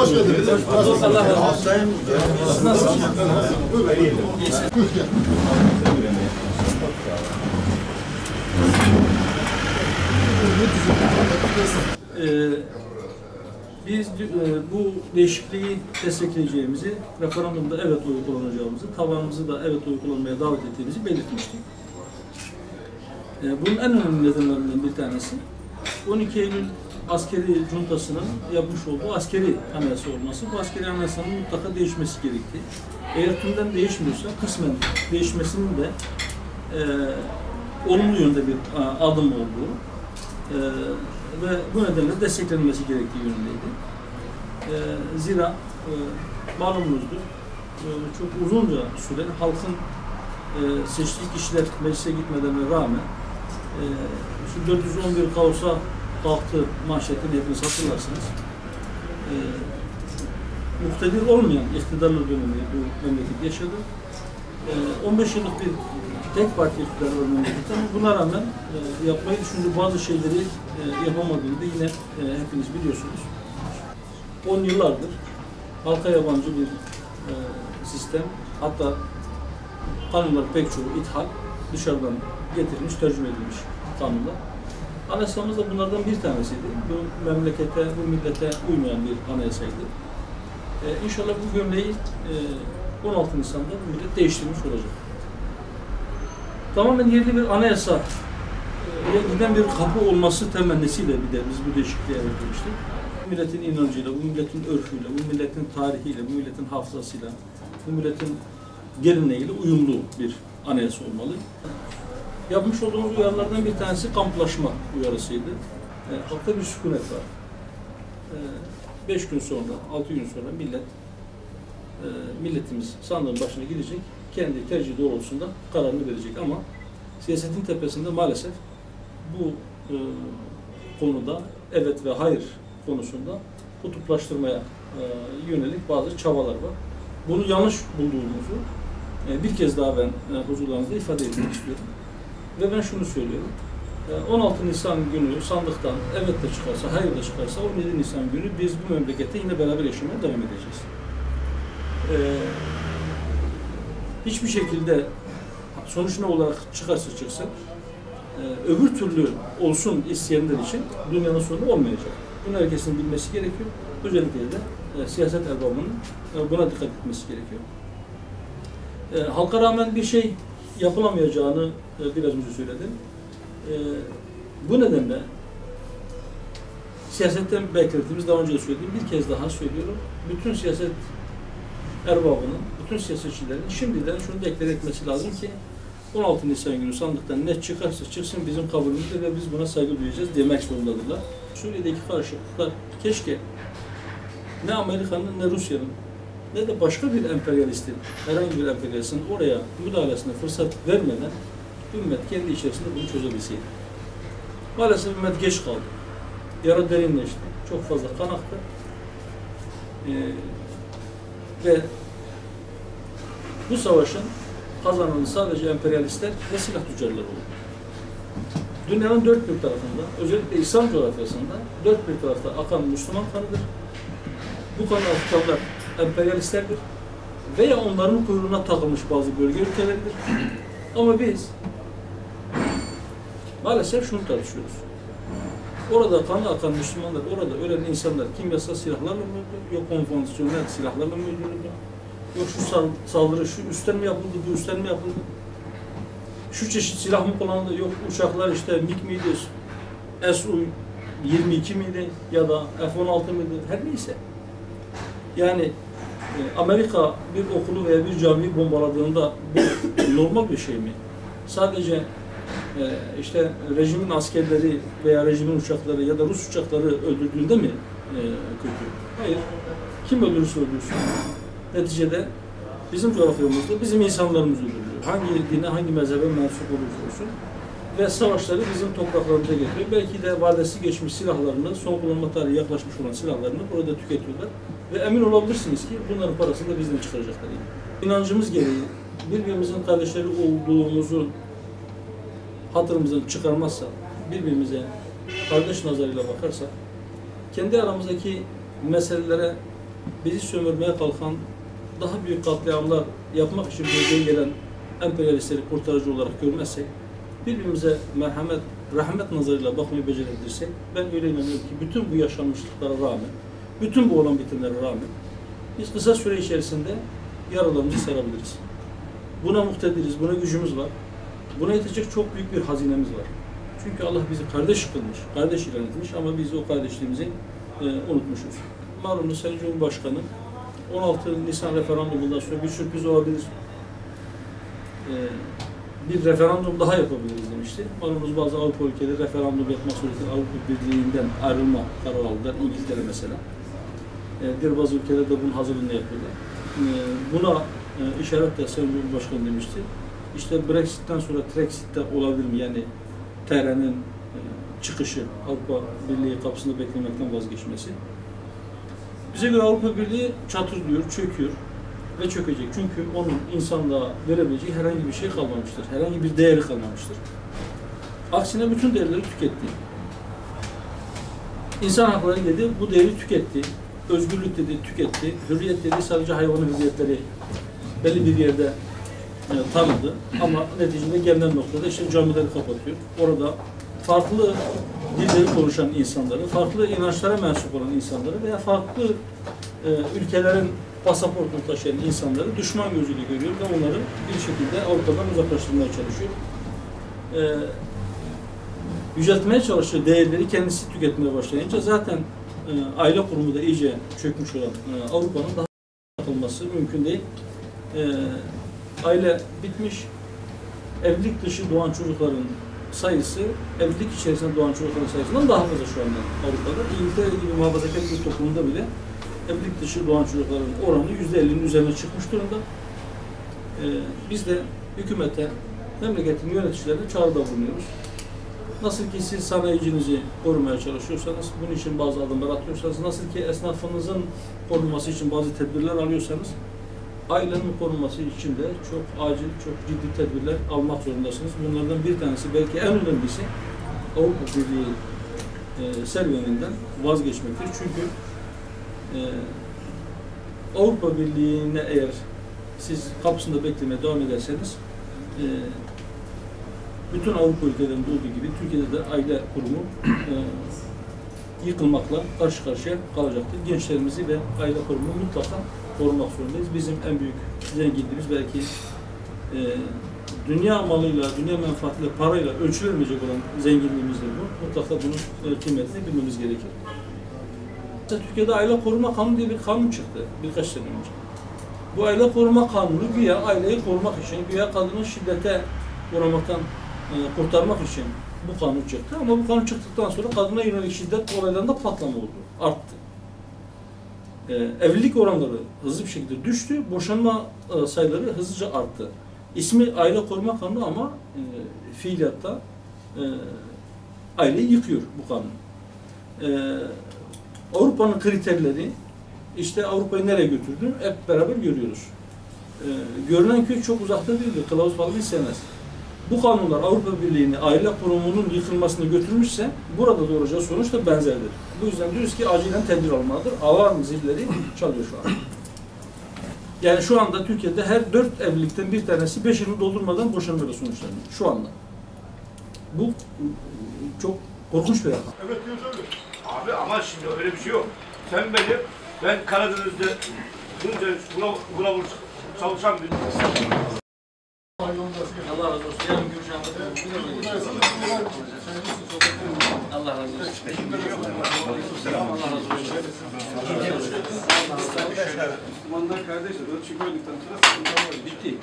Hoş geldiniz. Allah razı olsun. Siz nasılsınız? Biz bu değişikliği destekleyeceğimizi, referandumda evet oyu kullanacağımızı, tavanımızı da evet oyu kullanmaya davet ettiğimizi belirtmiştik. Bunun en önemli nedenlerinden bir tanesi 12 Eylül askeri juntasının yapmış olduğu askeri anayasa olması. Bu askeri anayasanın mutlaka değişmesi gerekti. Eğer tümden değişmiyorsa kısmen değişmesinin de olumlu yönde bir adım olduğu ve bu nedenle desteklenmesi gerektiği yönündeydi. Zira malumunuzdur, çok uzunca süre halkın seçtiği kişiler meclise gitmelerine rağmen şu 411 kaosa kalktı manşetini hepiniz hatırlarsınız. Muktedir olmayan iktidarlı dönemi bu memleket yaşadı. 15 yıllık bir tek parti iktidarı var memlekette ama buna rağmen yapmayı düşündüğü bazı şeyleri yapamadığını da yine hepiniz biliyorsunuz. 10 yıllardır halka yabancı bir sistem, hatta kanunlar pek çoğu ithal, dışarıdan getirilmiş, tercüme edilmiş kanunlar. Anayasamız da bunlardan bir tanesiydi. Bu memlekete, bu millete uymayan bir anayasaydı. İnşallah bu gömleği 16 Nisan'da bu millet değiştirmiş olacak. Tamamen yerli bir anayasa giden bir kapı olması temennisiyle bir de biz bu değişikliğe vermiştik. Bu milletin inancıyla, bu milletin örfüyle, bu milletin tarihiyle, bu milletin hafızasıyla, bu milletin geleneğiyle uyumlu bir anayasa olmalı. Yapmış olduğumuz uyarılardan bir tanesi kamplaşma uyarısıydı. Halkta bir sükunet var. 5 gün sonra, 6 gün sonra milletimiz sandığın başına gidecek, kendi tercih doğrultusunda kararını verecek ama siyasetin tepesinde maalesef bu konuda evet ve hayır konusunda kutuplaştırmaya yönelik bazı çabalar var. Bunu yanlış bulduğumuzu bir kez daha ben huzurlarınızda ifade etmek istiyorum. Ve ben şunu söylüyorum. 16 Nisan günü sandıktan evet de çıkarsa, hayır da çıkarsa 17 Nisan günü biz bu memlekette yine beraber yaşamaya devam edeceğiz. Hiçbir şekilde sonuç ne olarak çıkarsa çıksın, öbür türlü olsun isteyenler için dünyanın sonu olmayacak. Bunu herkesin bilmesi gerekiyor. Özellikle de siyaset erbabının buna dikkat etmesi gerekiyor. Halka rağmen bir şey yapılamayacağını biraz önce söyledim. Bu nedenle siyasetten beklediğimiz, daha önce de söylediğim, bir kez daha söylüyorum. Bütün siyaset erbabının, bütün siyasetçilerin şimdiden şunu deklare etmesi lazım ki 16 Nisan günü sandıktan ne çıkarsa çıksın bizim kabulümüzde ve biz buna saygı duyacağız demek zorundadırlar. Suriye'deki karışıklıklar keşke ne Amerika'nın ne Rusya'nın ne de başka bir emperyalistin, herhangi bir emperyalistin oraya müdahalesine fırsat vermeden ümmet kendi içerisinde bunu çözebilseydi. Maalesef ümmet geç kaldı. Yara derinleşti. Çok fazla kan aktı. Ve bu savaşın kazananı sadece emperyalistler ve silah tüccarları oldu. Dünyanın dört bir tarafında, özellikle İslam coğrafyasında dört bir tarafta akan Müslüman kanıdır. Bu kanı akıtanlar emperyalistlerdir veya onların kuyruğuna takılmış bazı bölge ülkeleridir. Ama biz maalesef şunu tartışıyoruz. Orada kanı akan Müslümanlar, orada ölen insanlar kimyasal silahlarla mı öldü, yok konvansiyonel silahlarla mı öldürüldü, yok şu saldırı şu üstten mi yapıldı, bu üstten mi yapıldı, şu çeşit silah mı kullanıldı, yok uçaklar işte MiG miydi, Su-22 miydi ya da F-16 mıydı, her neyse. Yani Amerika bir okulu veya bir camiyi bombaladığında bu normal bir şey mi? Sadece işte rejimin askerleri veya rejimin uçakları ya da Rus uçakları öldürdüğünde mi kötü? Hayır. Kim öldürürse öldürsün. Neticede bizim coğrafyamızda bizim insanlarımız öldürülüyor. Hangi dine, hangi mezhebe mensup olursa olsun. Ve savaşları bizim topraklarımıza getiriyor. Belki de vadesi geçmiş silahlarını, son kullanma tarihi yaklaşmış olan silahlarını burada tüketiyorlar. Ve emin olabilirsiniz ki bunların parasını da bizden çıkaracaklar. İnancımız gereği birbirimizin kardeşleri olduğumuzu hatırımızdan çıkarmazsa, birbirimize kardeş nazarıyla bakarsa, kendi aramızdaki meselelere bizi sömürmeye kalkan, daha büyük katliamlar yapmak için bölgeye gelen emperyalistleri kurtarıcı olarak görmezsek, birbirimize merhamet, rahmet nazarıyla bakmayı becerebilirsek, ben öyle inanıyorum ki bütün bu yaşanmışlıklara rağmen, bütün bu olan bitenlere rağmen, biz kısa süre içerisinde yaralarımızı sarabiliriz. Buna muhtediriz, buna gücümüz var. Buna yetecek çok büyük bir hazinemiz var. Çünkü Allah bizi kardeş kılmış, kardeş ilan etmiş ama biz o kardeşliğimizi unutmuşuz. Malumunuz Sayın Cumhurbaşkanı 16 Nisan referandumundan sonra bir sürpriz olabilir. Bir referandum daha yapabiliriz demişti. Malumunuz bazı Avrupa ülkeleri referandum yapma suretiyle Avrupa Birliği'nden ayrılma kararı aldılar. İngiltere mesela. Diğer bazı ülkeler de bunun hazırlığını yapıyorlar. Buna işaretle Sayın Cumhurbaşkanı demişti. İşte Brexit'ten sonra Trexit'te olabilir mi? Yani TR'nin çıkışı, Avrupa Birliği kapısında beklemekten vazgeçmesi. Bize göre Avrupa Birliği çatırdıyor, çöküyor ve çökecek. Çünkü onun insanlığa verebileceği herhangi bir şey kalmamıştır. Herhangi bir değeri kalmamıştır. Aksine bütün değerleri tüketti. İnsan hakları dedi, bu değeri tüketti. Özgürlük dedi, tüketti. Hürriyet dedi, sadece hayvanın hürriyetleri belli bir yerde tanıdı. Ama neticede gelinen noktada işte camileri kapatıyor. Orada farklı dilleri konuşan insanları, farklı inançlara mensup olan insanları veya farklı ülkelerin pasaportunu taşıyan insanları düşman gözüyle görüyor ve onları bir şekilde Avrupa'dan uzaklaştırmaya çalışıyor. Yüceltmeye çalıştığı değerleri kendisi tüketmeye başlayınca zaten aile kurumu da iyice çökmüş olan Avrupa'nın daha yapılması mümkün değil. Aile bitmiş, evlilik dışı doğan çocukların sayısı, evlilik içerisinde doğan çocukların sayısından daha fazla şu anda Avrupa'da. İngiltere gibi muhafazakar bir toplumda bile evlilik dışı doğan çocukların oranı %50'nin üzerine çıkmış durumda. Biz de hükümete, memleketin yöneticilerine çağrıda bulunuyoruz. Nasıl ki siz sanayicinizi korumaya çalışıyorsanız, bunun için bazı adımlar atıyorsanız, nasıl ki esnafınızın korunması için bazı tedbirler alıyorsanız, ailenin korunması için de çok acil, çok ciddi tedbirler almak zorundasınız. Bunlardan bir tanesi, belki en önemlisi Avrupa Birliği serüveninden vazgeçmektir. Çünkü Avrupa Birliği'ne eğer siz kapısında beklemeye devam ederseniz, bütün Avrupa ülkelerinde olduğu gibi Türkiye'de de aile kurumu yıkılmakla karşı karşıya kalacaktır. Gençlerimizi ve aile kurumunu mutlaka korumak zorundayız. Bizim en büyük zenginliğimiz belki dünya malıyla, dünya menfaatiyle, parayla ölçülemeyecek olan zenginliğimizdir bu. Mutlaka bunun kıymetini bilmemiz gerekir. Türkiye'de aile koruma kanunu diye bir kanun çıktı birkaç sene önce. Bu aile koruma kanunu güya aileyi korumak için, güya kadının şiddete uğramaktan kurtarmak için bu kanun çıktı. Ama bu kanun çıktıktan sonra kadına yönelik şiddet olaylarında patlama oldu, arttı. Evlilik oranları hızlı bir şekilde düştü, boşanma sayıları hızlıca arttı. İsmi aile koruma kanunu ama fiiliyatta aileyi yıkıyor bu kanun. Avrupa'nın kriterleri, işte Avrupa'yı nereye götürdü hep beraber görüyoruz. Görünen köy çok uzakta değildir, kılavuz falan istemez. Bu kanunlar Avrupa Birliği'ni aile kurumunun yıkılmasını götürmüşse burada doğuracağı sonuç da benzerdir. Bu yüzden diyoruz ki acilen tedbir almalıdır. Alarm zilleri çalıyor şu an. Yani şu anda Türkiye'de her 4 evlilikten bir tanesi 5 yılını doldurmadan boşanmayla sonuçlanıyor. Şu anda. Bu çok korkunç bir rakam. Evet diyorsun öyle. Abi ama şimdi öyle bir şey yok. Ben Karadeniz'de bunca buna çalışan bir Allah razı olsun. Yarın görüşeceğim. Allah razı olsun. Allah razı olsun. Müslümanlar kardeşler. Ölçü koyduktan sonra sıkıntı var. Bitti.